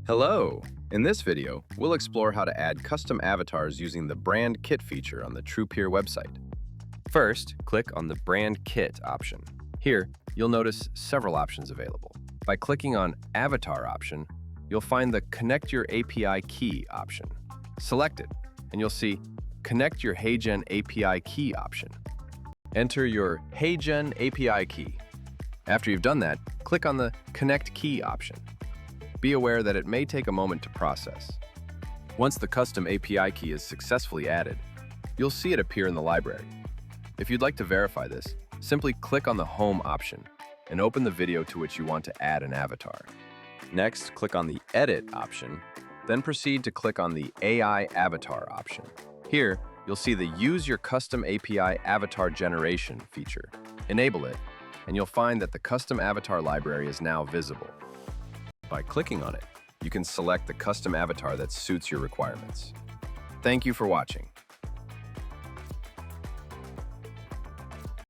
Hello! In this video, we'll explore how to add custom avatars using the Brand Kit feature on the Trupeer website. First, click on the Brand Kit option. Here, you'll notice several options available. By clicking on Avatar option, you'll find the Connect Your API Key option. Select it, and you'll see Connect Your HeyGen API Key option. Enter your HeyGen API key. After you've done that, click on the Connect Key option. Be aware that it may take a moment to process. Once the custom API key is successfully added, you'll see it appear in the library. If you'd like to verify this, simply click on the Home option and open the video to which you want to add an avatar. Next, click on the Edit option, then proceed to click on the AI Avatar option. Here, you'll see the Use Your Custom API Avatar Generation feature. Enable it, and you'll find that the custom avatar library is now visible. By clicking on it, you can select the custom avatar that suits your requirements. Thank you for watching.